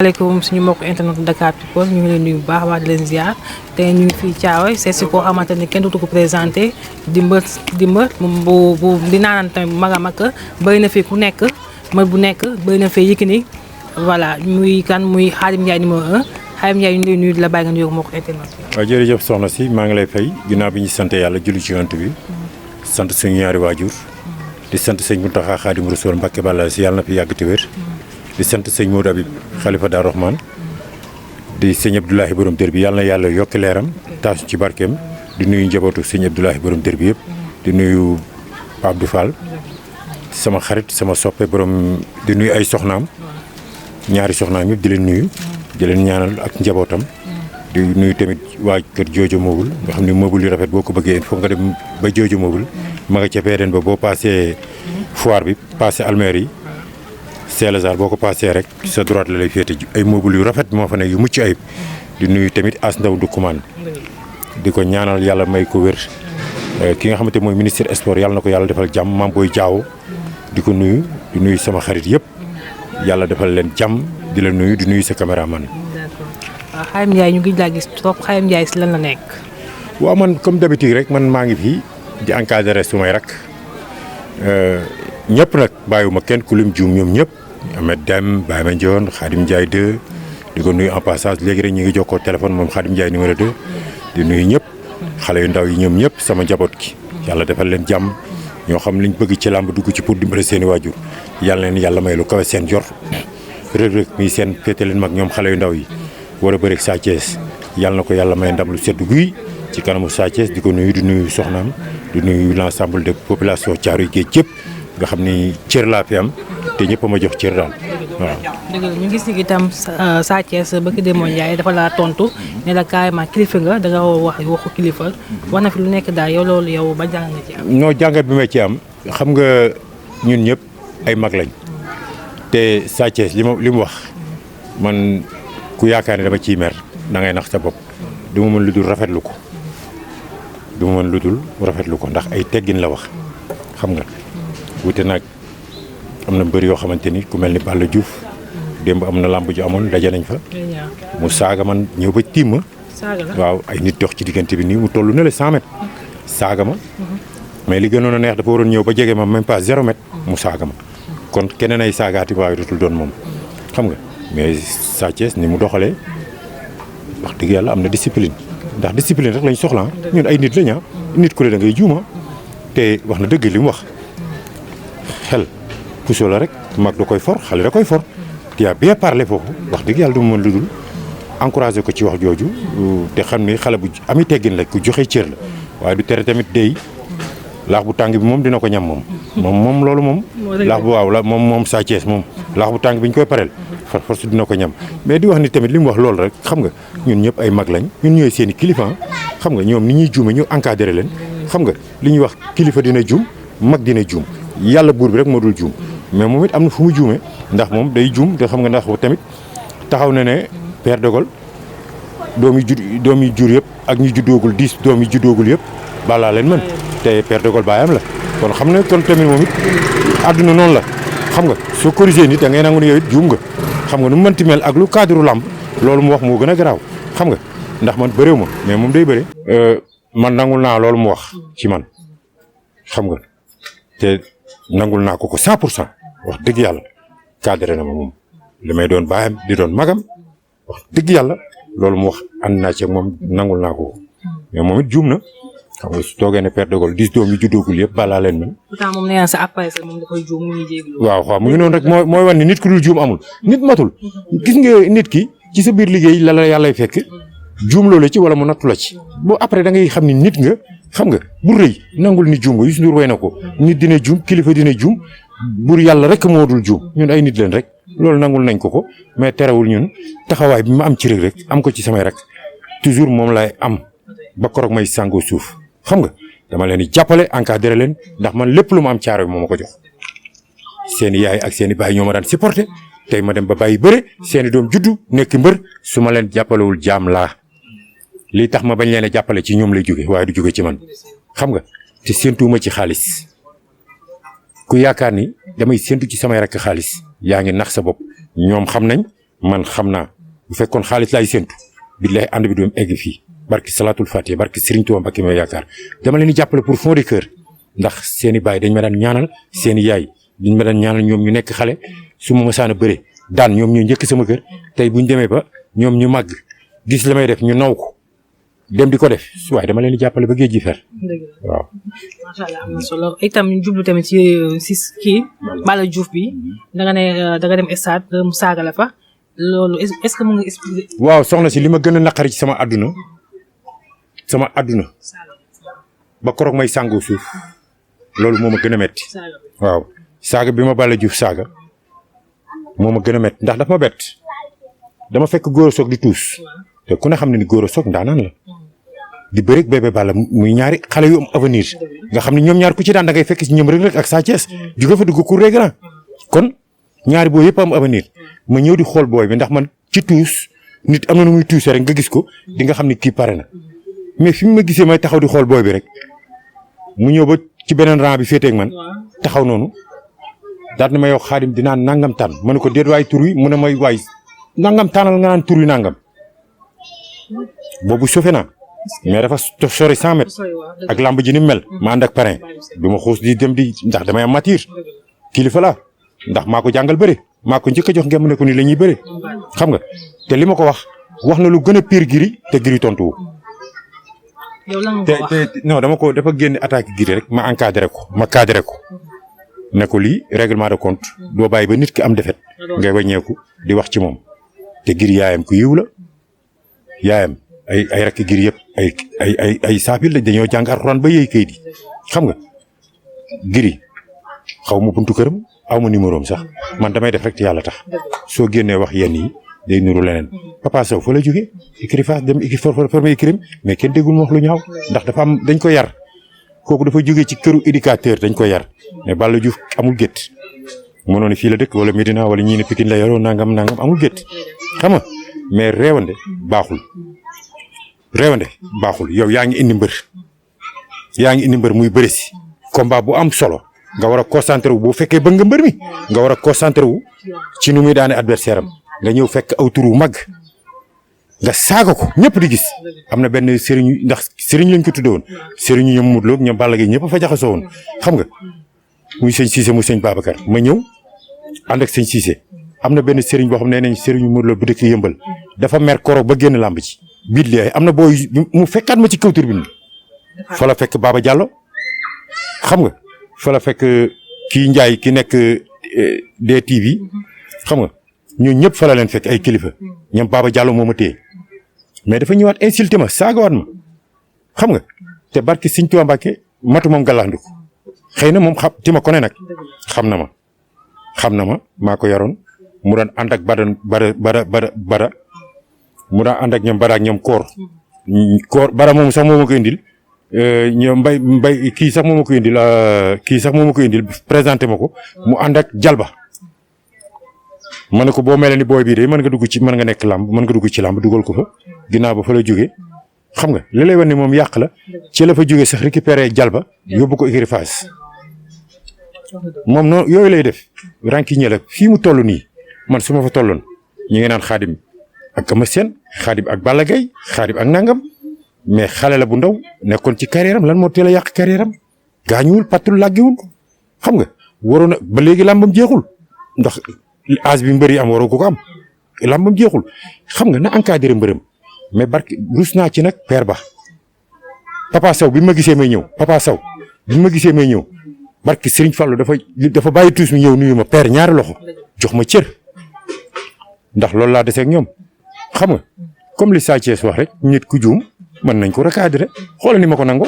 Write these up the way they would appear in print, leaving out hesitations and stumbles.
Assalamualaikum suñu mbokk internet Dakar People ñu ngi leen nuyu bu baax wax di leen ziar tey ñu ngi fii Thiaroye seet si koo xamante ni kenn dootu ko présenté di mbër bu di naanaan tamit bu mag a mag bëri na fi ku nekk mbër bu nekk bëri na fi Yékini voilà muy kan muy Khadim Ndiaye numéro 1 Khadim Ndiaye ñu ngi lay nuyu di la bàyyi nga nuyu mbokk internet bi. waaw jërëjëf soxna si maa ngi lay fay ginnaaw bi ñu sant yàlla julli ci yonent bi sant suñu ñaari waajur di sant sëñ Mountakha Khadimu Rasuul Mbacké Balla si yàlla na fi yàgg te wér di sant sëñ Modou Habib Khalifa Dar Rahman di sëñ Abdoulahi borom dër bi yàlla na yàlla yokki leeram taasu ci barkeem di nuyu njabootu sëñ Abdoulahi borom dër bi yëpp di nuyu Pape Abdou Fall sama xarit sama soppe borom di nuyu ay soxnaam ñaari soxnaam yëpp di leen nuyu di leen ñaanal ak njabootam di nuyu tamit waa kër Jojo Mobile nga xam ne mobile yu rafet boo ko bëggee il faut nga dem ba Jojo Mobile ma nga ca PDN ba boo passé foire bi passé almeer yi Célazar boo ko passé rek sa droite la lay féete ay mobile yu rafet moo fa nekk yu mucc ayib di nuyu tamit as ndaw du commande di ko ñaanal yàlla may ko wér ki nga xamante mooy ministre sport yàlla na ko yàlla defal jàmm maam booy jaaw di ko nuyu di nuyu sama xarit yëpp yàlla defal leen jàmm di la nuyu di nuyu sa caméraman. waaw Khadim Ndiaye ñu ngi laa gis trop Khadim Ndiaye si lan la nekk. waaw man comme d'habitude rek man maa ngi fii di encadrer sumay rak ñëpp nag bàyyiwuma kenn ku lim juum ñoom ñëpp Ahmed Deme Baye Mandione Khadim Ndiaye 2 di ko nuyu en passage léegi rek ñu ngi jokkoo téléphone moom Khadim Ndiaye numéro 2 di nuyu ñëpp xale yu ndaw yi ñoom ñëpp sama njaboot gi yàlla defal leen jàmm ñoo xam liñ bëgg ci làmb dugg ci pour dimbale seen i waajur yàlla leen yàlla may lu kawe seen jor Reug Reug mi seen féete leen mag ñoom xale yu ndaw yi war a bëri ak Sa Thiès yàlla na ko yàlla may ndam lu sedd guy ci kanamu Sa Thiès di ko nuyu di nuyu soxnaam di nuyu l'ensemble de population Thiaroye Géej yëpp nga xam ni cër laa fi am te ñëpp a ma jox cër daal waaw. dëgg la ñu gis ni itam Sa Thiès bëgg Demba Ndiaye dafa laa tontu ne la carrément kilifa nga da nga wax waxu kilifa wax na fi lu nekk daal yow loolu yow ba jàng nga ci am. non jàngat bi ma ci am xam nga ñun ñëpp ay mag lañ te Sa Thiès li mu wax man ku yaakaar ne dama ciy mer da ngay nax sa bopp du ma mën lu dul rafetlu ko ndax ay teggin la wax xam nga. wute nag am na mbër yoo xamante ni ku mel ni Balla Diouf démb am na làmb ju amoon daje nañ fa mu saaga man ñëw ba tiim ma waaw ay nit dox ci diggante bi nii mu toll ne la 100 mètres saaga ma mais li gënoon a neex dafa waroon ñëw ba jege ma même pas 0 mètre mu saaga ma kon keneen ay saagaati waaye dootul doon moom xam nga mais Sa Thiès ni mu doxalee wax dëgg yàlla am na discipline ndax discipline rek lañ soxla ñun ay nit lañ nit ku ne da ngay juuma te wax na dëgg li mu wax xel puso la rek mag da koy for xale da koy for tu as bien parlé foofu wax dëgg yàlla du ma mën lu dul encouragé ko ci wax jooju te xam ni xale bu ami teggin la ku joxe cër la waaye du tere tamit day laax bu tàng bi moom dina ko ñam moom loolu moom laax bu waaw la moom Sa Thiès moom laax bu tàng bi ñu koy pareel far force dina ko ñam mais di wax ni tamit li mu wax loolu rek xam nga ñun ñëpp ay mag lañ ñun ñooy seen i kilifa xam nga ñoom ni ñuy juume ñu encadré leen xam nga li ñuy wax kilifa dina juum mag dina juum yàlla buur bi rek moo dul juum mais moom it am na fu mu juumee ndax moom day juum te xam nga ndax tamit taxaw na ne Père de Gaulle doom yi jur yëpp ak ñu juddoogul 10 doom yi juddoogul yëpp balaa leen mën te Père de Gaulle baayam la kon xam ne kon tamit moom it àdduna noonu la xam nga soo corrigé nit da ngay nangu ne yow it juum nga xam nga nu mu mënti mel ak lu cadre làmb loolu mu wax moo gën a garaaw xam nga ndax man bëréew ma mais moom day bëre man nangul naa loolu mu wax ci man xam nga te nangul naa ko 100% wax dëgg yàlla cadré na ma moom li may doon baayam di doon magam wax dëgg yàlla loolu mu wax ànd naa ci ak moom nangul naa ko mais moom it juum na xam nga su toogee ne Père de Gaulle 10 doom yu juddoogul yëpp balaa leen mën. pourtant moom nee na sa après moom dafay juum mu ngi jégalu. waaw mu ngi noonu rek mooy wan ni nit ku dul juum amul nit matul gis nga nit ki ci sa biir liggéey la yàllay fekk juum loola ci wala mu nattu la ci boo après da ngay xam ni nit nga xam nga bu rëy nangul ni juum nga Youssou Ndour way na ko nit dina juum kilifa dina juum bur yàlla rek moo dul juum ñun ay nit leen rek loolu nangul nañ ko mais terewul ñun taxawaay bi ma am ci Reug Reug am ko ci samay rek toujours moom lay am ba koroog may sàngoo suuf xam nga dama leen di jàppale encadré leen ndax man lépp lu ma am Thiaroye moo ma ko jox seen i yaay ak seen i baay ñoo ma daan supporté tey ma dem ba bàyyi bëre seen i doom juddu nekk mbër su ma leen jàppalewul jaam laa lii tax ma bañ leen a jàppale ci ñoom lay jóge waaye du jóge ci man xam nga te séentuwuma ci xaalis ku yaakaar ni damay séentu ci samay rakk xaalis yaa ngi nax sa bopp ñoom xam nañ man xam naa bu fekkoon xaalis laay séntu billahi ànd bi doom egg fii barki salaatul fatiha barki Serigne Touba Mbacké ma yaakaar dama leen di jàppale pour fond de cœur ndax seen i baay dañ ma daan ñaanal seen i yaay dañ ma daan ñaanal ñoom ñu nekk xale su ma mësaan a bëre daan ñoom ñu njëkk sama kër tey buñ demee ba ñoom ñu màgg gis la may def ñu naw ko dem di ko def waaye dama leen di jàppale ba géej gi fer waaw. macha allah am na solo itam ñu jublu tamit si kii Balla Diouf bi da nga ne da nga dem stade mu saaga la fa loolu est-ce que mu ngi expliquer. waaw soxna si li ma gën a naqari ci sama àdduna ba koroog may sàngoo suuf loolu moo ma gën a metti waaw saaga bi ma Balla Diouf saaga moo ma gën a metti ndax daf ma bett dama fekk Gora Sock di tuus te ku ne xam ne ni Gora Sock ndaanaan la di bëreeg Bébé Balla muy ñaari xale yu am avenir nga xam ne ñoom ñaar ku ci daan da ngay fekk ci ñoom Reug Reug ak Sa Thiès jóge fa dugg cour des grands kon ñaari booy yëpp am avenir ma ñëw di xool booy bi ndax man ci tuus nit am na nu muy tuusee rek nga gis ko di nga xam ne kii pare na mais fi mu ma gisee may taxaw di xool booy bi rek mu ñëw ba ci beneen rang bi féeteeg man taxaw noonu daal na ma yow Xaadim dinaa nangam tànn ma ne ko déet waay tur wi mu ne may waay nangam tànnal nga naan tur wi nangam boobu sofe naa mais dafa sori 100 mètres ak lamb ji ni mel ma ànd ak parrain du ma xuus di dem di ndax damay am matière kilifa la ndax maa ko jàngal bëre maa ko njëkk a jox ngeen ne ko ni la ñuy bëre xam nga te li ma ko wax na lu gën a pire Gris te Gris tontu wu. yow lan nga ko wax te non dafa génn attaque Gris rek ma cadré ko ne ko lii règlement de compte doo bàyyi ba nit ki am defet ngay wàññeeku di wax ci moom te Gris yaayam ku yiw la yaayam ay rakk Gris yëpp ay saafil la dañoo jàng Alxuraan ba yëy kayit yi xam nga Gris xaw ma buntu këram aw ma numéro am sax man damay def rek te yàlla tax soo génnee wax yenn yi day nuru leneen Papa Sow fa la jógee écurie Fass dem formé écurie mais kenn déggul ma wax lu ñaaw ndax dafa am dañ ko yar kooku dafa jógee ci këru éducateur dañ ko yar mais Balla Diouf amul gétt mënoon fii la dëkk wala Medina wala ñii ne Pikine la yaroo nangam amul gétt xam nga mais réewande baaxul yow yaa ngi indi mbër muy bëri si combat bu am solo nga war a concentré wu bu fekkee bëgg nga mbër mi nga war a concentré wu ci nu muy daane adversaire am nga ñëw fekk aw tur wu mag nga saaga ko ñëpp di gis am na benn sëriñ ndax sëriñ lañ ko tuddee woon sëriñu ñoom Modou Lo ñoom Balla Gaye ñëpp fa jaxasoo woon xam nga muy sëñ Cissé muy sëñ Babacar ma ñëw ànd ak sëñ Cissé am na benn sëriñ boo xam ne nañ sëriñu Modou Lo bu dëkk Yëmbal dafa mer koroog ba génn làmb ci biir am na booy mu fekkaat ma ci kaw tribune bi fa la fekk Baba Diallo xam nga fa la fekk kii Ndiaye ki nekk DTV xam nga ñooñu ñëpp fa la leen fekk ay kilifa ñoom Baba Diallo moo ma téye mais dafa ñëwaat insulté ma saagawaat ma xam nga te barki Sëñ Tuubaa Mbàkke matu moom gàllandiku xëy na moom ti ma ko ne nag xam na ma maa ko yaroon mu daan ànd ak bara mu daan ànd ak ñoom bara ak ñoom koor bara moom sax moo ma ko indil ñoom mbay kii sax moo ma ko indil présenté ma ko mu ànd ak jalba ma ne ko boo mel ni booy bii de mën nga nekk làmb mën nga dugg ci làmb dugal ko fa ginnaaw ba fa la jógee xam nga li lay wan ne moom yàq la ci la fa jógee sax récupéré jalba yóbbu ko écurie Fass moom noonu yooyu lay def rankiñe la fii mu toll nii man su ma fa tolloon ñu ngi naan Xaadim ak Ama Sène Xaadim ak Balla Gaye Xaadim ak nangam mais xale la bu ndaw nekkoon ci carrière am lan moo teel a yàq carrière am gaañuwul pattul làggiwul xam nga waroon na ba léegi làmbam jeexul ndax âge bi mbër yi am waroo ko am làmbam jeexul xam nga na encadré mbërëm mais barki rus naa ci nag père ba Papa Sow bi ma gisee may ñëw barki Serigne Fallou dafa bàyyi tuus mi ñëw nuyu ma père ñaari loxo jox ma cër ndax loolu laa desee ak ñoom xam nga comme li Sa Thiès wax rek nit ku juum mën nañ ko recadré xoolal ni ma ko nangoo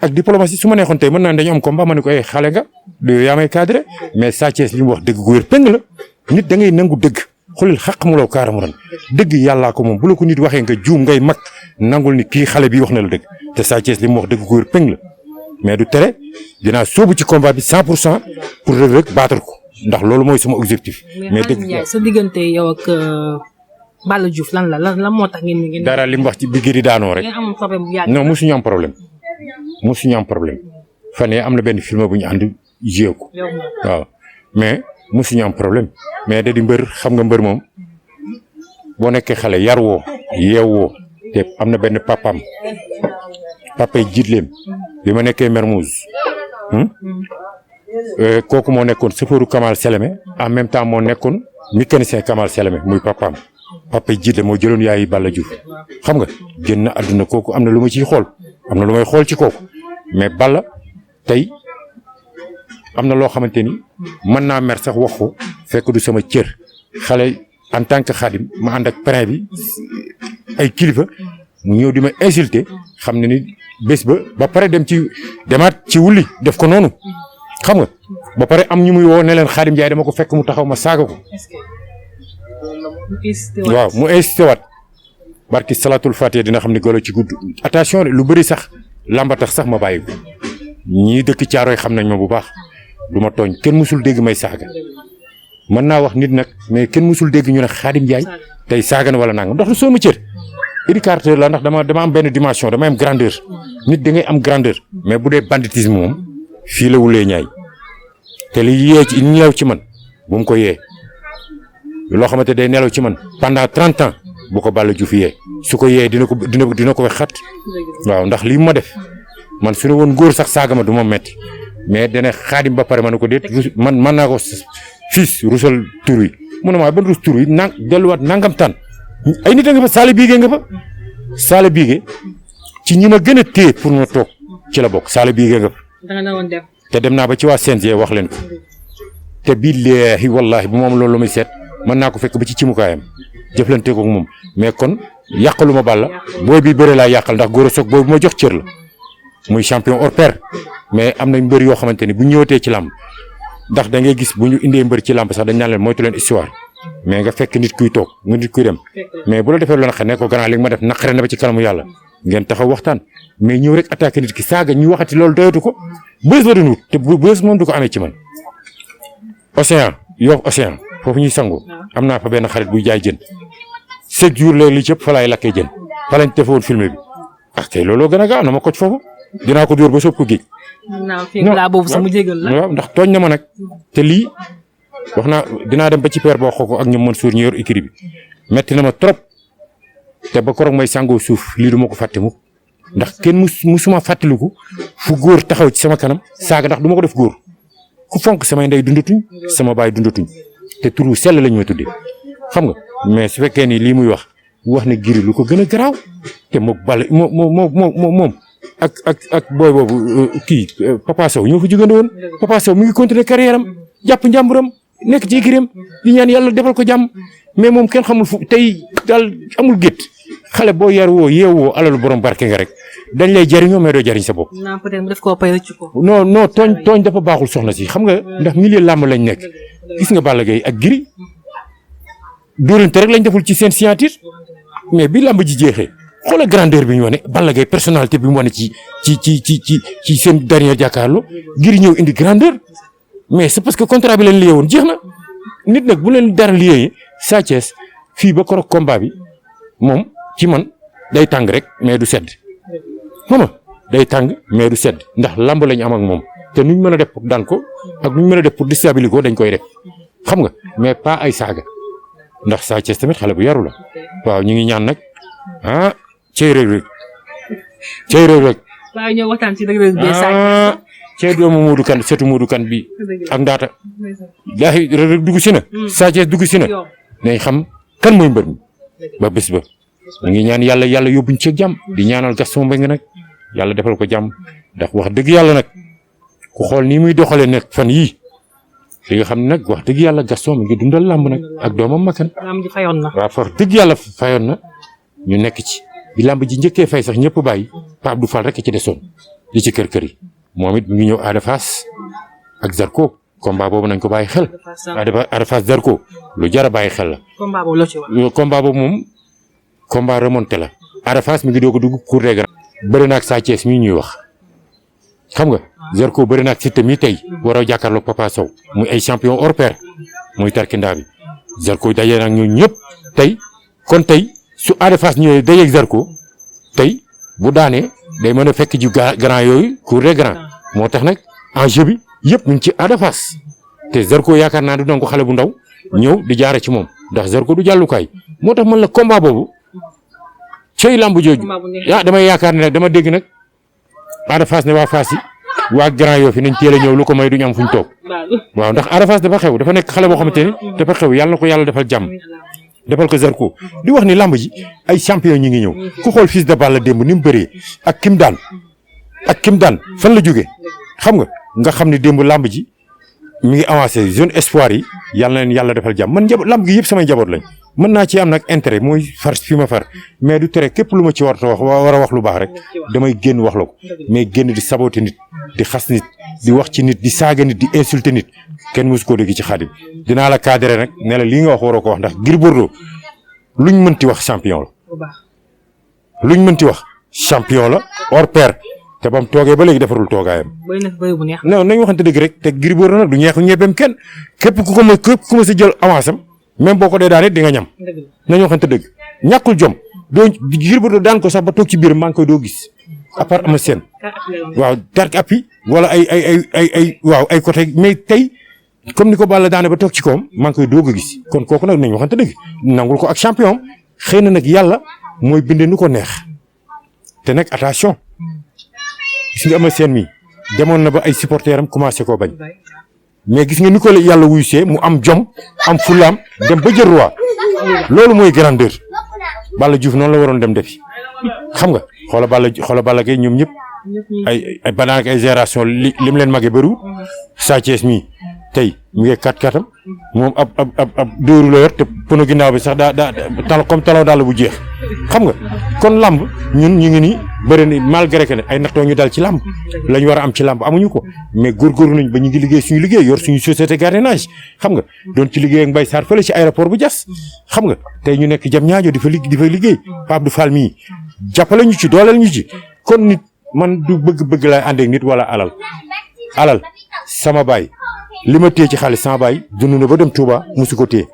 ak diplomatie su ma neexoon tey mën naa dañu am combat ma ne ko ay xale nga du yaa may cadré mais Sa Thiès li mu wax dëgg gu wér péng la nit da ngay nangu dëgg xoolal xaq mu law kaaramu ran dëgg yàllaa ko moom bu la ko nit waxee nga juum ngay mag nangul ni kii xale bi wax na la dëgg te Sa Thiès li mu wax dëgg gu wér péng la mais du tere dinaa sóobu ci combat bi 100% pour Reug Reug battre ko ndax loolu mooy sama objectif. mais dëgg sa diggante yow ak Balla Diouf lan moo tax ngeen. dara li mu wax ci bi Gris daanoo rek. ngeen amoon problème bu yàgg. non mosuñu am problème fan yii am na benn film bu ñu ànd joué ko waaw mais mosuñu am problème mais da di mbër xam nga mbër moom boo nekkee xale yar woo yeewoo te am na benn papay jiitleem bi ma nekkee Mermoz kooku moo nekkoon chauffeuru Kamal Seleme en même temps moo nekkoon mécanicien Kamal Seleme muy papay jiitle moo jëloon yaayi Balla Diouf xam nga génn na àdduna kooku am na lu ma ciy xool am na lu may xool ci kooku mais Balla tey am na loo xamante ni mën naa mer sax wax ko fekk du sama cër xale en tant que xaadim ma ànd ak parrain bi ay kilifa mu ñëw di ma insulter xam ne ni bés ba pare demaat ci wulli def ko noonu xam nga ba pare am ñu muy woo ne leen Xaadim Njaay dama ko fekk mu taxaw ma saaga ko waaw mu insisté waat barki salatul fatiha dina xam ne golo ci gudd attention lu bëri sax lamba tax sax ma bàyyi ko ñii dëkk Caaroy xam nañ ma bu baax du ma tooñ kenn musul dégg may saaga mën naa wax nit nag mais kenn musul dégg ñu ne Xaadim Njaay tey saaga na wala nangam ndax du soo ma cër éducateur la ndax dama am benn dimension dama am grandeur nit da ngay am grandeur mais bu dee banditisme moom fii la wulee ñaay te li yee ci nelaw ci man bu mu ko yee loo xamante day nelaw ci man pendant 30 ans bu ko Balla Diouf yee su ko yee dina ko wax xat waaw ndax lii ma def man su ne woon góor sax saaga ma du ma metti mais dana Xaadim ba pare ma ne ko déet man naa ko fils rusal tur wi mu ne maa ban rus tur wi delluwaat nangam tànn ay nit a nga fa saala biigee nga fa saala biigee ci ñi ma gën a téye pour ma toog ci la bokk saala biigee nga fa te dem naa ba ci waa CNG wax leen ko te billaahi wallaahi bu moom loolu muy seet mën naa ko fekk ba ci cimukaayam jëflante ko moom mais kon yàqalu ma Balla booy bi bëre laa yàqal ndax góor a soog booy bu ma jox cër la muy champion hors pair mais am nañ mbër yoo xamante ni bu ñëwatee ci làmb ndax da ngay gis bu ñu indee mbër ci làmb sax dañ naan leen moytu leen histoire mais nga fekk nit kuy toog nga nit kuy dem mais bu la defee lu naqare ne ko gannaaw li nga ma def naqare na ba ci kanamu yàlla ngeen taxaw waxtaan mais ñëw rek attaqué nit ki saaga ñu waxati loolu doyatu ko bës ba doon wut te bës moom du ko amee ci man. Océan foofu ñuy sangu am naa fa benn xarit buy jaay jën chaque jour léegi li cëpp fa laay lakkee jën fa lañ defoon film bi ak tey looloo gën a gaaw na ma ko ci foofu dinaa ko dóor ba soob ko géej. waaw ndax tooñ na ma nag te lii wax naa dinaa dem ba ci père boo xoo ak ñoom mën suur ñu yor écrit bi metti na ma trop te ba koroog may sangoo suuf lii du ma ko fàtte mukk ndax kenn musuma fàttaliku fu góor taxaw ci sama kanam saaga ndax du ma ko def góor ku fonk samay ndey dundatuñ sama baay dundatuñ te turu sell lañ ma tuddee xam nga mais su fekkee ni lii muy wax ne Gris lu ko gën a garaaw te moom Balla moom ak booy boobu kii Papa Sow ñoo fa jógande woon Papa Sow mi ngi continuer carrière am jàpp njàmburam nekk ci écurie-am di ñaan yàlla defal ko jàmm mais moom kenn xamul fu tey daal amul gétt xale boo yar woo yeewoo alalu borom barke nga rek dañ lay jariñoo mais doo jariñ sa bopp. non tooñ dafa baaxul soxna si xam nga ndax milieu làmb lañ nekk gis nga Balla Gaye ak Gris dóorante rek lañ deful ci seen signature mais bi làmb ji jeexee xoolal grandeur bi ñu wane Balla Gaye personnalité bi mu wane ci seen dernier jàkkaarloo Gris ñëw indi grandeur mais c'est parce que contrat bi leen lié woon jeex na nit nag bu leen dara lié Sa Thiès fii ba korog combat bi moom ci man day tàng rek mais du sedd xam nga day tàng mais du sedd ndax lamb lañ am ak moom te nuñ mën a def pour daan ko ak nuñ mën a def pour déstabiliser ko dañ koy def xam nga mais pas ay saaga ndax Sa Thiès tamit xale bu yaru la waaw ñu ngi ñaan nag cey Reug Reug waaw ñoo waxtaan ci Reug Reug cey doomu Modou Kane setu Modou Kane bi ak ndaata laahi Reug Reug dugg si na Sa Thiès dugg si na nañ xam kan mooy mbër mi ba bés ba ñu ngi ñaan yàlla yóbbuñ ci jàmm di ñaanal Gaston Mbengue nag yàlla defal ko jàmm ndax wax dëgg yàlla nag ku xool nii muy doxalee nag fan yii li nga xam ne nag wax dëgg yàlla Gaston mi ngi dundal làmb nag ak doomam Makan waaw for dëgg yàlla fayoon na ñu nekk ci bi làmb ji njëkkee fay sax ñëpp bàyyi Pape Abdou Fall rek ci desoon di ci kër yi moom it mi ngi ñëw Ada Fass ak Zarko combat boobu nañ ko bàyyi xel Ada Fass Zarko lu jar a bàyyi xel la combat boobu moom combat remonté la Ada Fass mi ngi doog a dugg cour des grands bëri na ak Sa Thiès mii ñuy wax xam nga Zarko bëri na ak Siteu mi tey war a jàkkaarloog Papa Sow muy ay champion hors pair muy tarkindaa bi Zarko dajee nag ñooñu ñëpp kon tey su Ada Fass ñëwee dajeeg Zarko tey bu daanee day mën a fekk ji grand yooyu cour des grands moo tax nag enjeu bi yëpp ñu ngi ci Ada Fass te Zarko yaakaar naa du doon ko xale bu ndaw ñëw di jaare ci moom ndax Zarko du jàllukaay moo tax man la combat boobu cey lamb jooju damay yaakaar ne nag dama dégg nag Ada Fass ne waa Fass yi waa Grand Yoff yi nañ teel a ñëw lu ko may duñu am fuñ toog waaw ndax Ada Fass dafa xew dafa nekk xale boo xamante ni dafa xew yàlla na ko yàlla defal jàmm defal ko Zarko di wax ni lamb ji ay champion ñi ngi ñëw ku xool Fils de Balla démb ni mu bëree ak kim daan fan la jógee xam nga xam ne démb lamb ji mi ngi avancé zone espoir yi yàlla na leen yàlla defal jàmm man lamb gi yëpp samay njaboot lañ mën naa ci am nag intérêt mooy far fi ma far mais du tere képp lu ma ci war a wax lu baax rek damay génn wax la ko mais génn di saboter nit di xas nit di wax ci nit di saaga nit di insulter nit kenn mosu koo dégg ci Xaadim dinaa la cadré nag ne la lii nga wax waroo ko wax ndax Gris Bordeaux luñ mënti wax champion la hors pair te bam toogee ba léegi defarul toogaayam. non nañ waxante dëgg rek te Gris Bordeaux nag du ñeexu ñebeem kenn képp ku ma sa jël avance am même boo ko dee daan it di nga ñam. nañ waxante dëgg ñàkkul jom doo Gris Bordeaux daan ko sax ba toog ci biir maa ngi koy doo gis à part ama seen waaw tark appi wala ay côté mais tey comme ni ko Balla daane ba toog ci kawam maa ngi koy doog a gis kon kooku nag nañ waxante dëgg nangul ko ak champion xëy na nag yàlla mooy bindee nu ko neex te nag attention. gis nga ama seen mi demoon na ba ay supporters am commencé koo bañ mais gis nga ni ko yàlla wuyusee mu am jom am fulaam dem ba jël roi loolu mooy grandeur Balla Diouf noonu la waroon dem defi xam nga xoola Balla Gaye ñoom ñëpp ay banaan ak ay génération lim leen magee bëriwul Sa Thiès mii tey mu ngi 4-4 am moom ab dóoru la yor te pono ginnaaw bi sax daa comme talon daal bu jeex xam nga kon lamb ñun ñu ngi nii bëri ni malgré que ne ay nattoo ñu dal ci lamb la ñu war a am ci lamb amuñu ko mais góorgóorlu nañ ba ñu ngi liggéey suñu liggéey yor suñu société gardiennage xam nga doon ci liggéey ak Mbaye Sarr fële ci aéroport bu Diass xam nga tey ñu nekk jam ñaajo di fa liggéey Pape Abdou Fall mii jàppale ñu ci dooleel ñu ci kon nit man du bëgg lay ànd ak nit wala alal sama baay li ma téye ci xaalis sama baay dund na ba dem Touba musu ko téye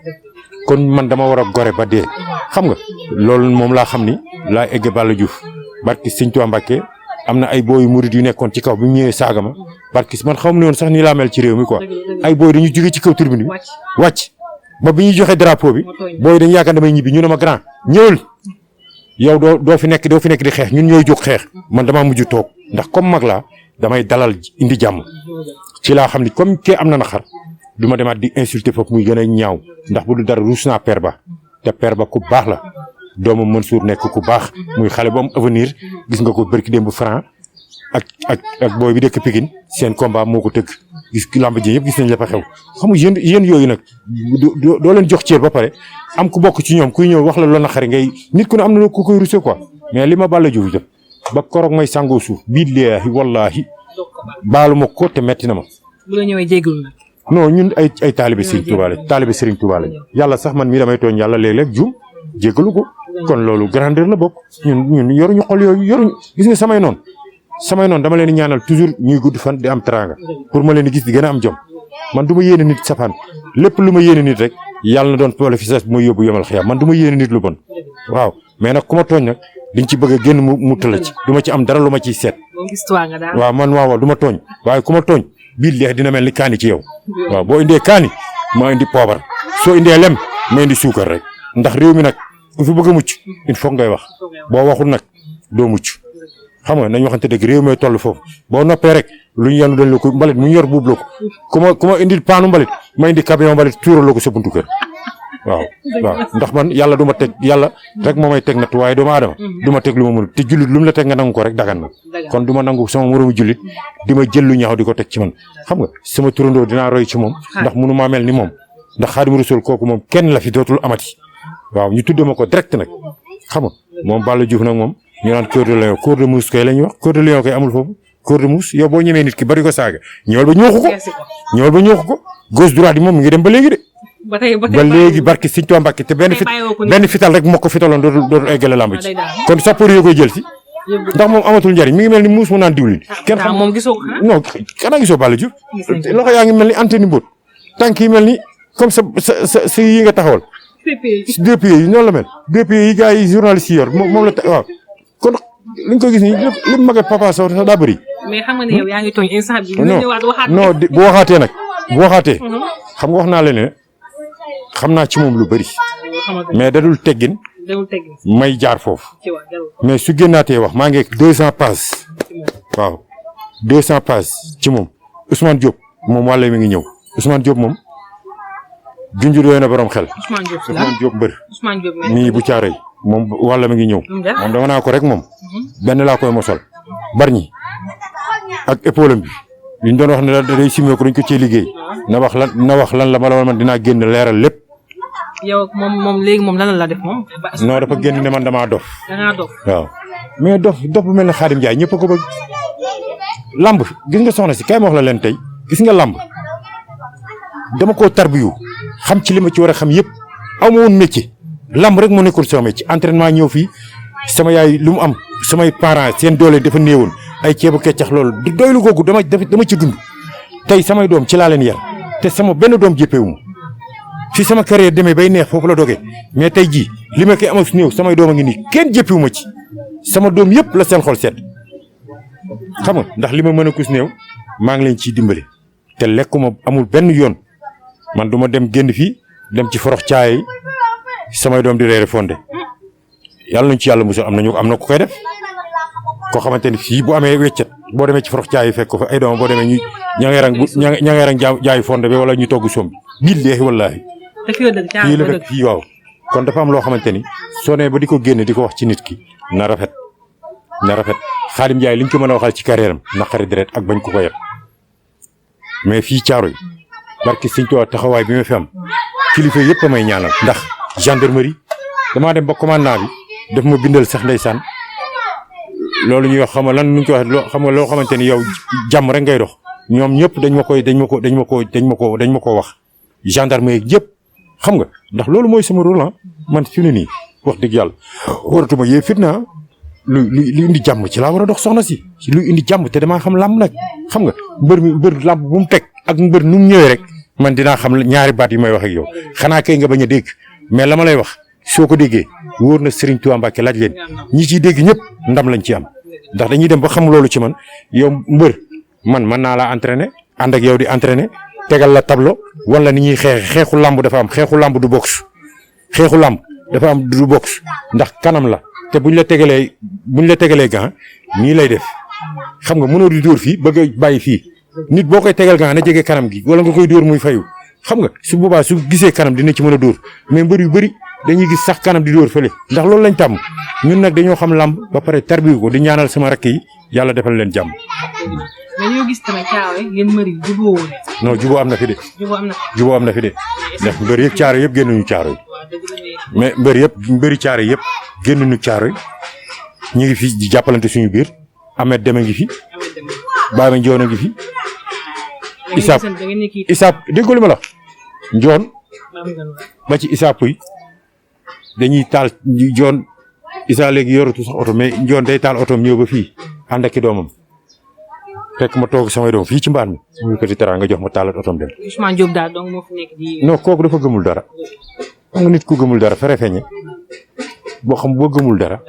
kon man dama war a gore ba dee xam nga loolu moom laa xam ni laa egg Balla Diouf barki Sëñ Tuubaa Mbàkke am na ay booyu murid yu nekkoon ci kaw bi mu ñëwee saaga ma barki man xamu ne woon sax nii laa mel ci réew mi quoi ay booy dañu jóge ci kaw tribune bi wàcc ba bi ñuy joxe drapeau bi booy dañu yaakaar damay ñibbi ñu ne ma grand ñëwal yow doo fi nekk di xeex ñun ñooy jóg xeex man damaa mujj toog ndax comme mag laa damay dalal indi jàmm ci laa xam ni comme kee am na naqar du ma demaat di insulter foofu muy gën a ñaaw ndax bu du dara ruus naa père ba te père ba ku baax la doomu Mansour nekk ku baax muy xale bu am avenir gis nga ko bërki démb franc ak booy bi dëkk Pikine seen combat moo ko tëgg gis lamb ji yëpp gis nañ la fa xew xam nga yéen yooyu nag doo leen jox cër ba pare am ku bokk ci ñoom kuy ñëw wax la loo naqari ngay nit ku ne am na ku koy rusé quoi mais li ma Balla Diouf def ba koroog may sangoo suuf billaahi wallaahi baalu ma ko te metti na ma. bu la ñëwee jégalu na. non ñun ay taalibe Serigne Touba lañ yàlla sax man mii damay tooñ yàlla léeg-léeg juum jégalu ko kon loolu grandeur la bokk ñun yoruñu xol yooyu gis nga samay noon dama leen di ñaanal toujours ñuy gudd fan di am teraanga pour ma leen di gis di gën a am jom man du ma yéene nit safaan lépp lu ma yéene nit rek yàlla na doon bénéfice bu ma yóbbu yomal xiyaam man du ma yéene nit lu bon waaw mais nag ku ma tooñ nag diñ ci bëgg a génn mu tëla ci du ma ci am dara lu ma ciy seet waaw man waaw du ma tooñ waaye ku ma tooñ bii leex dina mel ni kaani ci yow waaw boo indee kaani ma indi poobar soo indee lem ma indi suukar rek ndax réew mi nag ku fi bëgg a mucc il faut ngay wax boo waxul nag doo mucc xam nga nañ waxante dëgg réew mi toll foofu boo noppee rek lu ñu yanu dañ la ko mbalit mu ñu yor buub la ko ku ma indil paanu mbalit ma indi camion mbalit tuural la ko sa buntu kër waaw ndax man yàlla du ma teg yàlla rek moo may teg natt waaye doomu aadama du ma teg lu ma mënul te jullit lu mu la teg nga nangu ko rek dagan na kon du ma nangu sama moroomu jullit di ma jël lu ñaaw di ko teg ci man xam nga sama turandoo dinaa roy ci moom ndax mënu maa mel ni moom ndax Xaadimu Rasuul kooku moom kenn la fi dootul amati waaw ñu tudde ma ko direct nag xam nga moom Balla Diouf nag moom ñu naan cœur de lion cœur de mousse kay la ñuy wax cœur de lion kay amul foofu cœur de mousse yow boo ñemee nit ki bari ko saaga ñëwal ba ñooxu ko gauche droite yi moom mi ngi dem ba léegi de ba léegi barki Sëñ Tuubaa Mbàkke te benn fital rek moo ko fitaloon dootul eggale lamb ci kon sapeur yoo koy jël si ndax moom amatul njariñ mi ngi mel ni muus mu naan diwlin kenn xam moom gisoo non xanaa gisoo Balla Diouf loxo yaa ngi mel ni antenne mbóot tànk yi mel ni comme sa yi nga taxawal deux pieds yi noonu la mel deux pieds yi gars yi journaliste yi yor moom la waaw kon li nga koy gis nii lépp mag ak Papa Sow sax daa bëri mais xam nga ne yow yaa ngi tooñ instant bi non bu waxaatee xam nga wax naa leen ne xam naa ci moom lu bëri mais dadul teggin may jaar foofu mais su génnaatee wax maa ngi 200 pages waaw 200 pages ci moom Ousmane Diop moom wàlla mi ngi ñëw Ousmane Diop moom junj doy na borom xel Ousmane Diop mbër mii bu caare yi moom wàlla mi ngi ñëw moom dama naa ko rek moom benn laa koy mosal barñi ak épaule bi li ñu doon wax ne la day simee ko dañ ko ci liggéey na wax lan la ma la man dinaa génn leeral lépp. yow moom léegi moom lan la def moom. non dafa génn ne man damaa dof. dangaa dof waaw mais dof bu mel ne Xaadim Njaay ñëpp a ko bëgg. lamb gis nga soxna si kay ma wax la leen tey gis nga lamb dama koo tarbiyu xam ci li ma ci war a xam yëpp aw ma woon métier lamb rek moo nekkul sama métier entraînement ñëw fii sama yaay lu mu am samay parents seen doole dafa néewoon ay ceebu keccax loolu doylu googu dama ci dund tey samay doom ci laa leen yar te sama benn doom jéppewu ma fi sama carrière demee bay neex foofu la dogee mais tey jii li ma koy amal su néew samay doom a ngi nii kenn jéppewu ma ci sama doom yëpp la seen xol seet xam nga ndax li ma mën a kus néew maa ngi leen ciy dimbali te lekkuma amul benn yoon man du ma dem génn fii dem ci forox caay samay doom di reere fonde yàlla nañ ci yàlla musal am na ku koy def koo xamante ni fii bu amee weccet boo demee ci forox caay fekk ko fa ay doom boo demee ñu ña ngay rang jaayu fonde bi wala ñu togg soom bi billaahi wallaahi fii la fekk fii waaw kon dafa am loo xamante ni soo nee ba di ko génne di ko wax ci nit ki na rafet Xaadim Njaay liñ ko mën a waxal ci carrière am naqari deret ak bañ ko ko yeb mais fii caaro yi barki Sëñ Tuubaa taxawaay bi ma fi am kilifa yëpp a may ñaanal ndax gendarmerie damaa dem ba commandant bi daf ma bindal sax ndeysaan loolu ñuy wax xam nga lan nuñ ko wax loo xamante ni yow jàmm rek ngay dox ñoom ñëpp dañ ma ko wax gendarmerie yëpp xam nga ndax loolu mooy sama rôle man fi ne nii wax dëgg yàlla waratuma yee fitna lu indi jàmm ci laa war a dox soxna si lu indi jàmm te damaa xam làmb nag xam nga mbër làmb bu mu teg ak mbër nu mu ñëwee rek man dinaa xam ñaari baat yi may wax ak yow xanaa kay nga bañ a dégg mais la ma lay wax soo ko déggee wóor na Serigne Touba Mbacke laaj leen ñi ciy dégg ñëpp ndam lañ ci am ndax dañuy dem ba xam loolu ci man yow mbër man mën naa laa entraîner ànd ak yow di entraîner tegal la tableau wala ni ñuy xeexu làmb dafa am xeexu làmb du box xeexu làmb dafa am du box ndax kanam la te buñ la tegalee gant nii lay def xam nga mënoo di dóor fii bëgg a bàyyi fii nit boo koy tegal gant na jege kanam gi wala nga koy dóor muy fayu xam nga su boobaa su gisee kanam dina ci mën a dóor mais mbër yu bëri dañuy gis sax kanam di dóor fële ndax loolu lañ tàmm ñun nag dañoo xam làmb ba pare tarbiwu ko di ñaanal sama rakk yi yàlla defal leen jàmm. mais ñoo gis tamit caawe yéen mbër yi jubóo woon. non jubóo am na fi de. jubóo am na fi de ndax mbër yëpp caaro yëpp génnuñu caaro yi mais mbëri caaro yëpp génnuñu caaro yi ñu ngi fi di jàppalante suñu biir Ahmed Deme ngi fi. Baye Njoon a ngi fi. Isaap déggoo li ma la Njoon ba ci Isaap yi dañuy taal Njoon Isa léegi yoratu sax oto mais Njoon day taal otoom ñëw ba fii ànd ak i doomam fekk ma toog samay doom fii ci mbaan mi mu ko di tera nga jox ma taalat otoom dem. Ousmane Diop daal donc moo fi nekk di. non kooku dafa gëmul dara xam nga nit ku gëmul dara fere feñe boo gëmul dara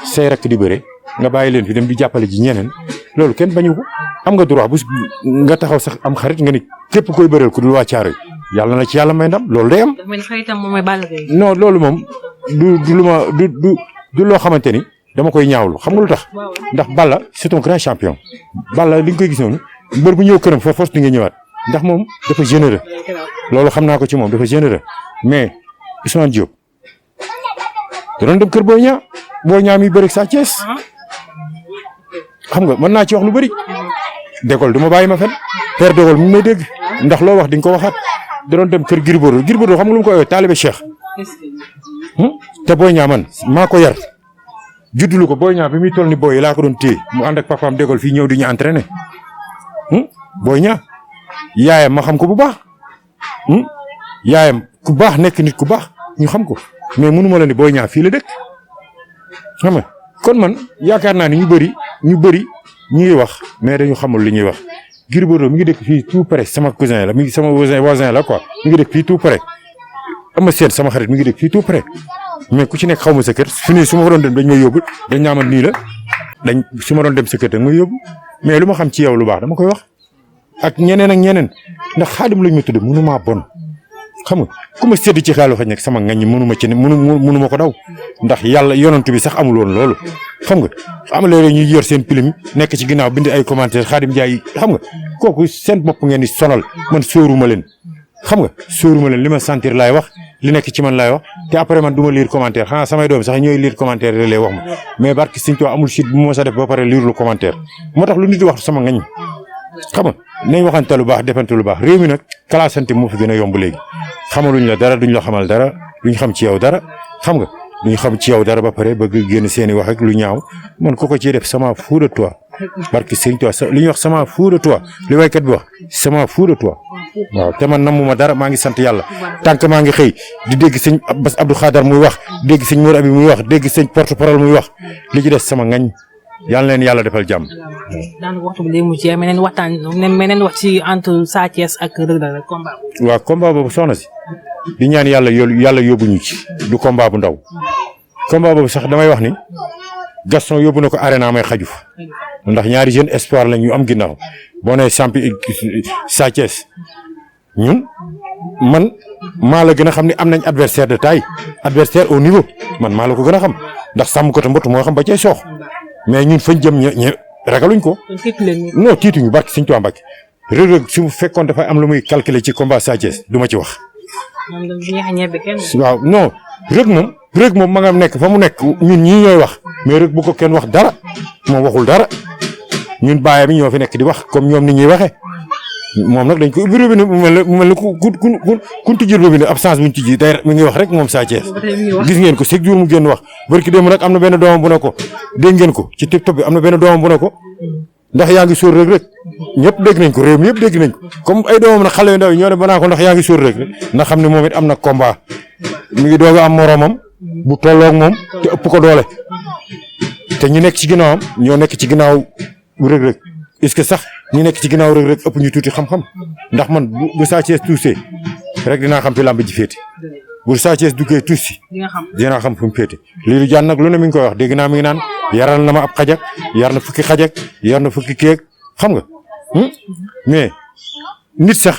say rakk di bëre nga bàyyi leen fi dem di jàppale ji ñeneen loolu kenn bañu ko am nga droit bu nga taxaw sax am xarit nga ni képp koy bëreel ku dul waa caaro yi yàlla na ci yàlla may ndam loolu day am. non loolu moom du loo xamante ni dama koy ñaawlu xam nga lu tax ndax Balla c'est un grand champion Balla li nga koy gis noonu mbër bu ñëw këram fa force di nga ñëwaat ndax moom dafa généreux loolu xam naa ko ci moom dafa généreux mais Ousmane Diop da doon dem kër Boy Niang mi bëri Sa Thiès xam nga mën naa ci wax lu bëri Dégol du ma bàyyi ma fen père Dégol mu ngi may dégg ndax loo wax di nga ko waxaat da doon dem kër Gris Bordeaux xam nga lu mu ko woowee taalibe Cheikh te Boy Niang man maa ko yar juddulu ko Boy Niang bi muy toll ni booy laa ko doon téye mu ànd ak papaam Dégol fii ñëw di ñu entraîner Boy Niang yaayam ma xam ko bu baax yaayam ku baax nekk nit ku baax ñu xam ko mais mënu ma la ni Boy Niang fii la dëkk xam nga kon man yaakaar naa ni ñu bëri ñu ngi wax mais dañu xamul li ñuy wax Gris Bordeaux mi ngi dëkk fii tout près sama cousin la mi ngi sama voisin la quoi mi ngi dëkk fii tout près ama seet sama xarit mi ngi dëkk fii tout près mais ku ci nekk xaw ma sa kër fi nii su ma fa doon dem dañ may yóbbu dañ ñaamal nii la su ma doon dem sa kër dañ may yóbbu mais lu ma xam ci yow lu baax dama koy wax ak ñeneen ndax Xaadim lañ ma tudde mënumaa bon xam nga ku ma sédd ci xaalu xaj nag sama ngañ mënuma ci mënuma ko daw ndax yàlla yonent bi sax amul woon loolu xam nga am léeg-léeg ñuy yor seen pilim nekk ci ginnaaw bind ay commentaire Xaadim Njaay xam nga kooku seen bopp ngeen di sonal man sóoruma leen xam nga sóoruma leen li ma sentir laay wax li nekk ci man laay wax te après man du ma lire commentaire xanaa samay doom sax ñooy lire commentaire lay wax ma mais barki Sëñ Tuubaa amul site bu ma sa def ba pare lire lu commentaire moo tax lu nit di wax sama ngañ xam nga nañ waxante lu baax defante lu baax réew mi nag kalaasante moo fi gën a yomb léegi xamaluñ la dara duñ la xamal dara duñ xam ci yow dara xam nga duñ xam ci yow dara ba pare bëgg génn seeni wax ak lu ñaaw man ko ciy def sama fou de toi barki Sëñ Tuubaa li ñuy wax sama fou de toi li waykat bi wax sama fou de toi waaw te man namuma dara maa ngi sant yàlla tànk maa ngi xëy di dégg sëñ Bass Abdou Khadar muy wax dégg sëñ Mor Abi muy wax dégg sëñ porte parole muy wax li ci des sama ngañ yàlla leen yàlla defal jàmm. daanaka waxtu bi day mujj meneen waxtaan meneen wax ci entre Sa Thiès ak Reug Reug combat. waaw combat boobu soxna si di ñaan yàlla yóbbuñu ci du combat bu ndaw combat boobu sax damay wax ni Gaston yóbbu na ko arena may xaju fa ndax ñaari jeune espoir lañ ñu am ginnaaw boo nee champion Sa Thiès ñun man maa la gën a xam ni am nañ adversaire de taille adversaire au niveau man maa la ko gën a xam ndax sàmm ko te mbott moo xam ba cay soox mais ñun fañ jëm ñe ragaluñ ko. non tiituñu barki Sëñ Tuubaa Mbàkke Reug Reug su fekkoon dafay am lu muy calculer ci combat Sa Thiès du ma ci wax. waaw non Reug moom ma nga nekk fa mu nekk ñun ñii ñooy wax mais Reug bu ko kenn wax dara moom waxul dara ñun bàyyi bi ñoo fi nekk di wax comme ñoom ni ñuy waxee moom nag dañ ko ubbi robinet mu mel ne ku tijji robinet absence bu ñu tijji day mi ngi wax rek moom Sa Thiès gis ngeen ko chaque jour mu génn wax barki démb nag am na benn doomam bu ne ko dégg ngeen ko ci TikTok bi am na benn doomam bu ne ko ndax yaa ngi sóor Reug Reug ñëpp dégg nañ ko réew mi yëpp dégg nañ ko comme ay doomam nag xale yu ndaw yi ñoo dem ba naa ko ndax yaa ngi sóor Reug Reug ndax xam ne moom it am na combat mi ngi doog a am moromam bu tolloog moom te ëpp ko doole te ñu nekk ci ginnaawam ñoo nekk ci ginnaaw Reug Reug est-ce que sax ñi nekk ci ginnaaw Reug Reug ëpp ñu tuuti xam-xam ndax man bu Sa Thiès tuusee rek dinaa xam fi làmb ji féete bu Sa Thiès duggee tuusi dinaa xam fu mu féete Lirou Diane nag lu ne mi ngi koy wax dégg naa mi ngi naan yaral na ma ab xajak yar na fukki xajak yar na fukki keek xam nga mais nit sax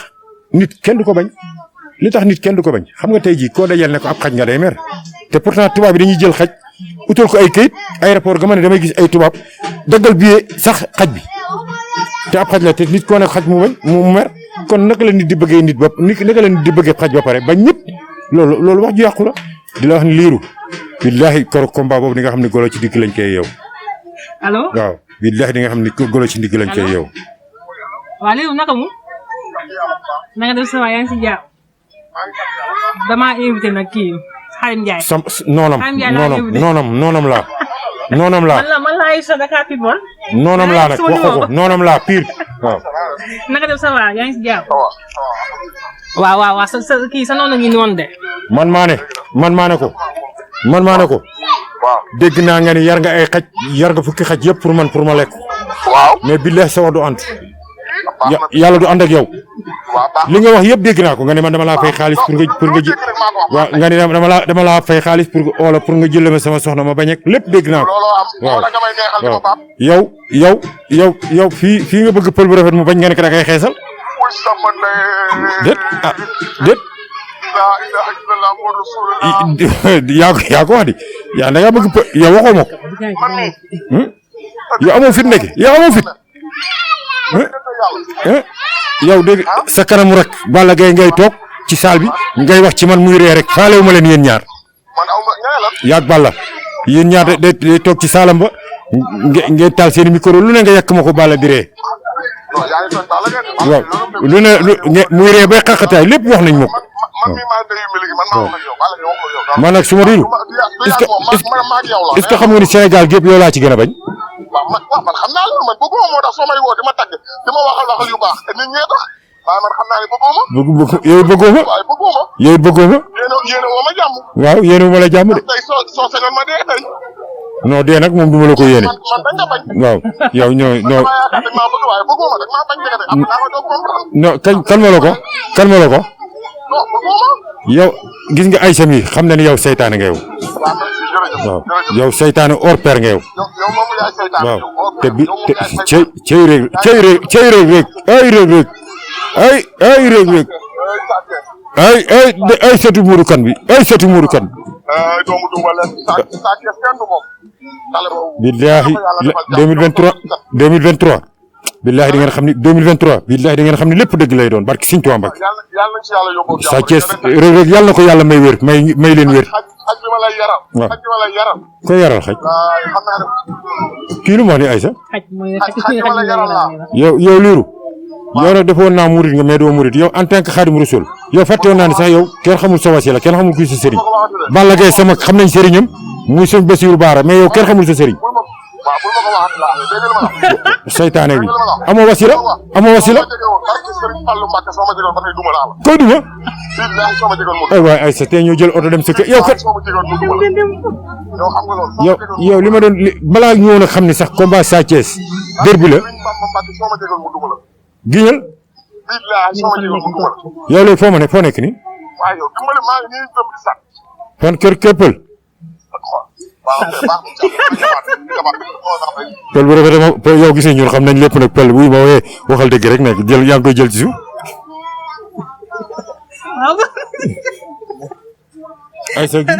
nit kenn du ko bañ li tax nit kenn du ko bañ xam nga tey jii koo dajal ne ko ab xaj nga day mer te pourtant tubaab bi dañuy jël xaj utal ko ay këyit aéroport ga ma ne damay gis ay tubaab daggal billet sax xaj bi te ab xaj la te nit koo ne xaj mu bañ mu mer kon naka la nit di bëggee nit ba naka la nit di bëggee xaj ba pare bañ ñëpp loolu wax ju yàqu la di la wax ni Lirou billaahi koro combat boobu di nga xam ne golo ci digg lañ koy yeew. allo waaw billaahi di nga xam ne golo ci digg lañ koy yeew. waaw Lirou naka mu na nga def sa waay yaa ngi si jàpp damaa invité nag kii Xaadim Njaay. noonam laa. man laa Aïssa Dakar People. noonam laa nag wax ko noonam laa pire waaw. naka def sa waay yaa ngi si jàpp. waaw sa kii sa noonu la ñuy noonu de. man maa ne ko. dégg naa nga ni yar nga ay xaj yar nga fukki xaj yëpp pour ma lekk. waaw mais billahi sa wax du ànd. yàlla du ànd ak yow. li nga wax yëpp dégg naa ko nga ne man dama laa fay xaalis pour nga ji waaw nga ne dama laa fay xaalis pour nga jël ma sama soxna ma bañ ak lépp dégg naa ko. waaw yow fii nga bëgg pël bu rafet mu bañ nga ne ko da ngay xeesal. déet. yaa ko wax di yaa da ngaa bëgg yow waxoo ma ko. yow amoo fit nekk yow amoo fit. yow dégg sa kanamu rek Balla Gaye ngay toog ci saal bi ngay wax ci man muy ree rek faalewu ma leen yéen ñaar yaag Balla yéen ñaar day toog ci saalam ba ngeen taal seen micro lu ne nga yàq ma ko Balla di ree waaw lu ne muy ree bay xaqataay lépp wax nañ ma ko man nag su ma riiru est-ce que xam nga ni Sénégal gépp yow laa ci gën a bañ. waaw man xam naa loolu man bëgguma moo tax soo may woo di ma tagg di ma waxal yu baax nit ñee tax waaye man xam naa ne bëgguma. yow bëggoo ma. waaye bëgguma. yow bëggoo ma. yéene woo ma jàmm. waaw yéene woo ma la jàmm de. tey soo sañoon ma dee tey. non dee nag moom du ma la ko yéene. man dañ nga bañ. waaw yow ñoo non. dañ maa bëgg waaye bëgguma dañ maa bañ nga de am naa ko doog comprendre. non kan ma la ko. non bëgguma. yow gis nga Aïssa mi xam na ni yow seytaane nga yow. waaw yow seytaane hors pair nga yow. waaw te bi te cey Reug Reug ay Reug Reug ay sëtu Modou Kane bi ay sëtu Modou Kane. doomu Double Less saa kees kenn du moom. xale boobu. billaahi 2023. billaahi di ngeen xam ni 2023 billaahi di ngeen xam ni lépp dëgg lay doon barki Sëñ Tuubaa Mbàkke. yàlla nañ ci yàlla yóbbu. Sa Thiès Reug Reug yàlla na ko yàlla may wér may leen wér. xaj bi ma lay yaral. waaw xaj bi ma lay yaral. koy yaral xaj. xam naa ne. kii lu mu wax ni Aïssa. xaj bi ma lay yaral laa. yow liiru. yow nag defoon naa murit nga mais doo murit yow en tant que Xaadimu Rasuul yow fàtte woon naa ne sax yow kenn xamul sa wasila kenn xamul kuy sa sëriñ. Balla Gaye sama xam nañ sëriñam muy sëñ Bassirou Bara mais yow kenn xamul sa sëriñ. waaw bul ma ko waxaat laa dégg nga li ma la. saytaane bi amoo wasila amoo wasila. koy duma. ay waay ay sa tey ñoo jël oto dem sa kër yow kat. yow li ma doon balaa ñëw na xam ni sax combat Sa Thiès derby la. giñal. yow léegi foo ma ne foo nekk nii. fan kër Këppal. pël bu rafet ma yow gisee ñun xam nañ lépp nag pël buy ma wooyee waxal dëgg rek nag jël yaa ngi koy jël ci suuf. ay sa gis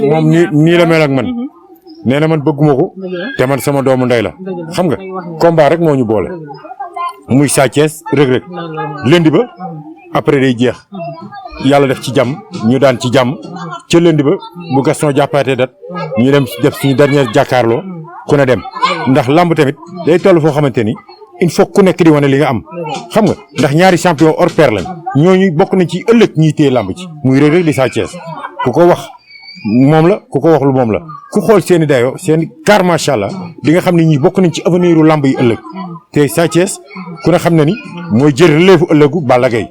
nga moom nii la mel ak man nee na man bëgguma ko te man sama doomu ndey la xam nga combat rek moo ñu boole muy Sa Thiès Reug Reug lundi ba après day jeex yàlla def ci jàmm ñu daan ci jàmm ca lundi ba bu Gaston jàppaatee dat ñu dem def suñu dernier jàkkaarloo ku ne dem ndax lamb tamit day toll foo xamante ni il faut ku nekk di wane li nga am xam nga ndax ñaari champion hors pair lañ ñooñu bokk nañ ci ëllëg ñiy téye lamb ci muy Reug Reug di Sa Thiès ku ko wax moom la ku ko waxul moom la ku xool seen i dayoo seen i car macha allah di nga xam ne ñii bokk nañ ci avenir u lamb yi ëllëg te Sa Thiès ku ne xam na ni mooy jël relève ëllëgu Balla Gaye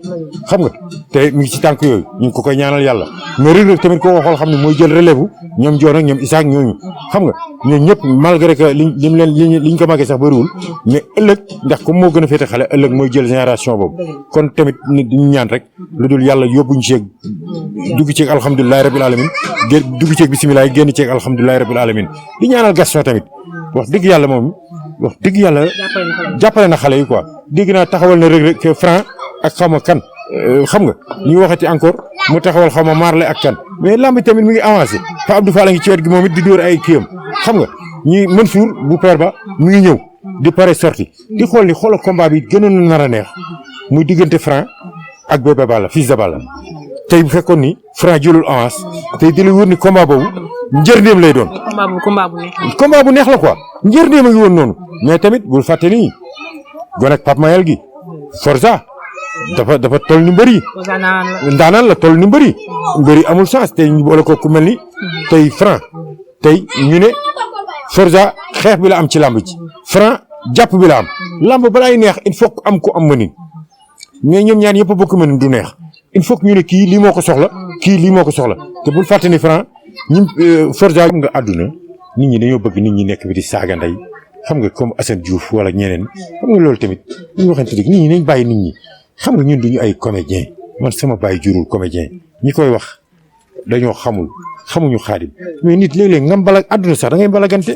xam nga te mi ngi ci tànk yooyu ñu ngi ko koy ñaanal yàlla mais Reug Reug tamit koo xool xam ne mooy jël relève ñoom Joon ak ñoom Isaac ñooñu xam nga ñooñu ñëpp malgré que liñ ko màggee sax bëriwul mais ëllëg ndax comme moo gën a féete xale ëllëg mooy jël génération boobu kon tamit nit ñu ñaan rek lu dul yàlla yóbbuñ ceeg dugg ceeg alhamdulilahi rabbil alamin dugg ceeg bisimilah génn ceeg alhamdulilahi rabbil alamin di ñaanal Gaston tamit wax dëgg yàlla moom wax dëgg yàlla jàppale na xale yi quoi dégg naa taxawal na Reug Reug Franc ak xaw ma kan xam nga ñu waxati encore mu taxawal xaw ma Marley ak kan mais lamb tamit mi ngi avancé fa Abdou Fall a ngi ci wet gi moom it di dóor ay kiyam xam nga ñi Mansour bu père ba mi ngi ñëw di pare sorti di xool ni xoolal combat bi gënoon na nar a neex muy diggante Franc ak Bébé Balla fils de Balla tey bu fekkoon ni Franc jëlul avance tey di la wër ni combat boobu njërndeem lay doon. combat bu neex la quoi njërndeem a ngi woon noonu mais tamit bul fàtte ni gone ak Pape Mayel gi Forza dafa toll ni mbëri ndaanaan la toll ni mbëri amul chance tey ñu boole ko ku mel ni tey Franc tey ñu ne Forza xeex bi la am ci làmb ji Franc jàpp bi la am làmb balaay neex il faut am ko am mënin mais ñoom ñaar yëpp a bokk mënin du neex il faut que ñu ne kii lii moo ko soxla kii lii moo ko soxla te bul fàtte ni Franc ñun Forza nga àdduna nit ñi dañoo bëgg nit ñi nekk bi di saaga ndey xam nga comme Assane Diouf wala ñeneen xam nga loolu tamit ñu waxante dëgg nit ñi nañ bàyyi nit ñi xam nga ñun duñu ay comédien man sama bàyyi jurul comédien ñi koy wax dañoo xamuñu Xaadim mais nit léeg-léeg nga mbala àdduna sax da ngay mbalagante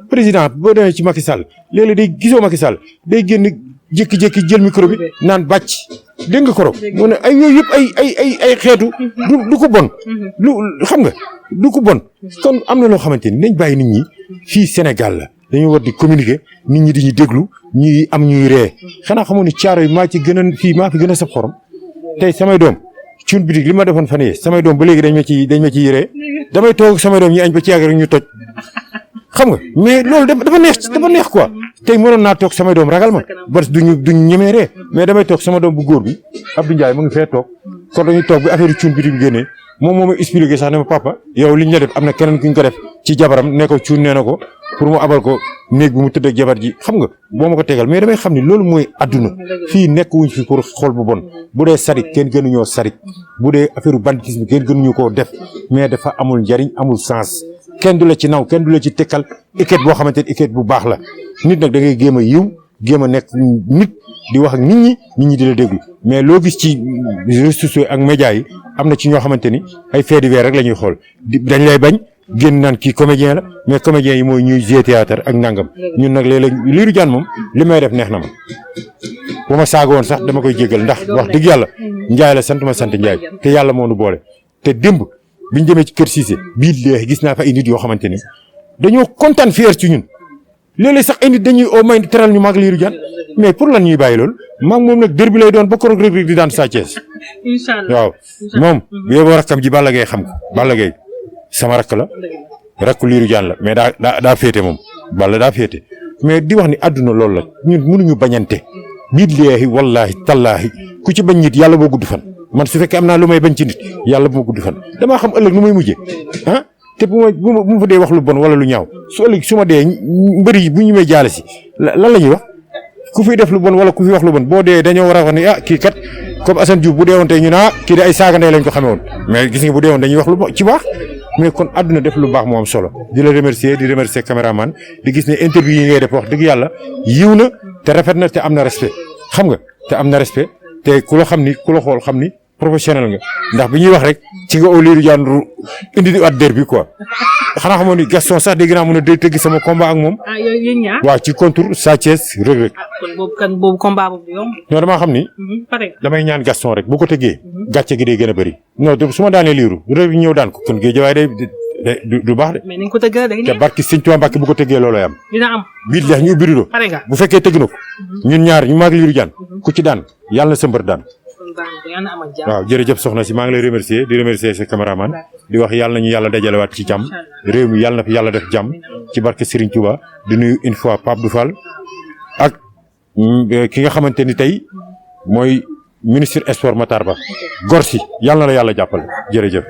président boo demee ci Macky Sall léeg-léeg day gisoo Macky Sall day génn jékki-jékki jël micro bi naan bàcc dégg nga koro mu ne ay yooyu yëpp ay xeetu du ko bon lu xam nga du ko bon kon am na loo xamante ni nañ bàyyi nit ñi fii Sénégal la dañoo war di communiquer nit ñi di ñu déglu ñuy am ñuy ree xanaa xamoon ni caaro yi maa ci gën a fii maa fi gën a sab xorom tey samay doom cuun bitig li ma defoon fan yii samay doom ba léegi dañ ma ci ree damay toog samay doom ñi añ ba ci yàgg rek ñu toj xam nga mais loolu dafa neex quoi tey mënoon naa toog samay doom ragal ma ba duñu ñemee ree mais damay toog sama doom bu góor bi Abdou Ndiaye mu ngi fee toog kon dañuy toog bi affaire cuun bitig bi génnee moom moo ma expliqué sax ne ma papa yow liñ la def am na keneen ku ñu ko def ci jabaram ne ko cuun nee na ko pour mu abal ko néeg bi mu tëdd ak jabar ji xam nga boo ma ko tegal mais damay xam ni loolu mooy adduna fii nekk wuñ fi pour xool bu bon bu dee sarik kenn gënuñoo sarik bu dee affaire banditisme kenn gënuñu koo def mais dafa amul njariñ amul sens kenn du la ci naw kenn du la ci tekkal étiquette boo xamante ni étiquette bu baax la nit nag da ngay géem a yiw géem a nekk nit di wax ak nit ñi di la déglu mais loo gis ci réseaux sociaux ak médias yi am na ci ñoo xamante ni ay faits divers rek la ñuy xool dañ lay bañ génn naan kii comédien la mais comédien yi mooy ñuy jouer théâtre ak nangam ñun nag léeg-léeg Lirou Diane moom li may def neex na ma bu ma saaga woon sax dama koy jéggal ndax wax dëgg yàlla Njaay la sant ma sant Njaay te yàlla moo nu boole te démb biñ demee ci kër Cissé bii léegi gis naa fa ay nit yoo xamante ni dañoo kontaan fier ci ñun léeg-léeg sax ay nit dañuy au moins teral ñu mag Lirou Diane mais pour lan ñuy bàyyi loolu maag moom nag dër bi lay doon ba koroog Reug Reug di daan Sa Thiès waaw moom bu yóbboo rakkam ji Balla Gaye xam ko Balla Gaye sama rakk la rakku Lirou Diane la mais daa féete moom Balla daa féete mais di wax ni àdduna loolu la ñun mënuñu bañante billaahi wallaahi tallaahi ku ci bañ nit yàlla boo gudd fan man su fekkee am naa lu may bañ ci nit yàlla bu ma gudd fan damaa xam ëllëg nu may mujjee ah te bu ma fa dee wax lu bon wala lu ñaaw su ëllëg su ma dee mbëri yi bu ñu may jaale si lan la ñuy wax ku fiy def lu bon wala ku fi wax lu bon boo dee dañoo war a wax ne ah kii kat comme Assane Diouf bu dee woon tey ñu ne kii de ay saaga ndey lañ ko xamee woon mais gis nga bu dee woon dañuy wax lu ci baax mais kon àdduna def lu baax moo am solo di la remercier di remercier caméraman di gis ne interview yi ngay def wax dëgg yàlla yiw na te rafet na te am na respect xam nga te am na respect te ku la xam ni ku la xool xam ni professionnel nga ndax bi ñuy wax rek ci nga au Lirou Diane indi at der bi quoi xanaa xamoon ni Gaston sax dégg naa mën a day tëgg sama combat ak moom. yéen ñaar. waaw ci contour Sa Thiès Reug Reug. kon boobu combat boobu yomb. non damaa xam ni. damay ñaan Gaston rek bu ko tëggee. gàcce gi day gën a bëri. non su ma daanee Lirou Reug ñëw daan ko kon géej waaye day du baax de. mais ni nga ko tëggee day te barki Sëñ Tuubaa Mbàkke bu ko tëggee looloo am. dina am. bii leex ñu ubbi rido bu fekkee tëgg na ko. ñun ñaar ñu maag Lirou Diane ku ci daan yàlla na sa mbër daan. waaw jërëjëf soxna si maa ngi lay remercier di remercier sa caméraman di wax yàlla nañu yàlla dajalewaat ci jàmm réew mi yàlla na fi yàlla def jàmm ci barke Serigne Touba di nuyu une fois Pape Dou Fall ak ki nga xamante ni tey mooy ministre sport Matar Ba gor si yàlla na la yàlla jàppale jërëjëf.